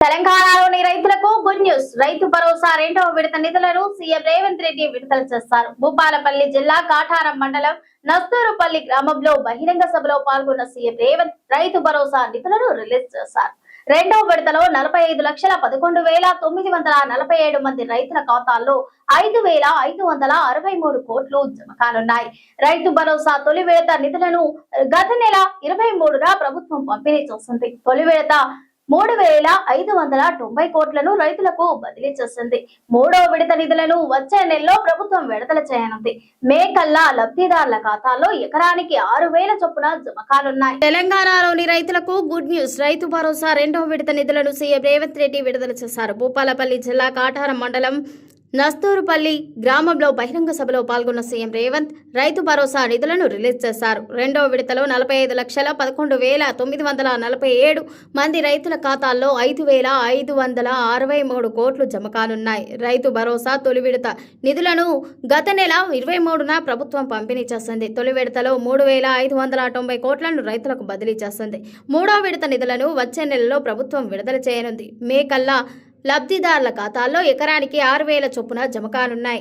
తెలంగాణలోని రైతులకు good news. Rythu Bharosa రెండవ విడత నిధులను సీఎం రేవంత్ రెడ్డి విడుదల చేస్తారు. భూపాలపల్లి జిల్లా కాటారం మండలం నస్తూరుపల్లి గ్రామంలో బహిరంగ సభలో పాల్గొన్న సీఎం రేవంత్ రైతు భరోసా నిధులను రిలీజ్ చేశారు. రెండవ విడతలో 45,11,947 మంది రైతుల ఖాతాల్లో 5,563 కోట్లు జమ కానున్నాయి. రైతు భరోసా తొలి విడత నిధులను గత నెల 23న ప్రభుత్వం పంపిణీ చేసింది. తొలి విడత 3,590 కోట్లను రైతులకు బదిలీ చేసింది. మూడో విడత నిధులను వచ్చే నెలలో ప్రభుత్వం విడుదల చేయనుంది. మే కల్లా లబ్ధిదారుల ఖాతాల్లో ఎకరానికి 6,000 చొప్పున జమ కానున్నాయి. తెలంగాణలోని రైతులకు గుడ్ న్యూస్. రైతు భరోసా రెండవ విడత నిధులను సీఎం రేవంత్ రెడ్డి విడుదల చేశారు. భూపాలపల్లి జిల్లా కాటారం మండలం నస్తూరుపల్లి గ్రామంలో బహిరంగ సభలో పాల్గొన్న సీఎం రేవంత్ రైతు భరోసా నిధులను రిలీజ్ చేశారు. రెండవ విడతలో 45,11,947 మంది రైతుల ఖాతాల్లో 5,563 కోట్లు జమ కానున్నాయి. రైతు భరోసా తొలి విడత నిధులను గత నెల 23న ప్రభుత్వం పంపిణీ చేసింది. తొలి విడతలో 3,590 కోట్లను రైతులకు బదిలీ చేసింది. మూడో విడత నిధులను వచ్చే నెలలో ప్రభుత్వం విడుదల చేయనుంది. మే కల్లా లబ్ధిదారుల ఖాతాల్లో ఎకరానికి 6,000 చొప్పున జమ కానున్నాయి.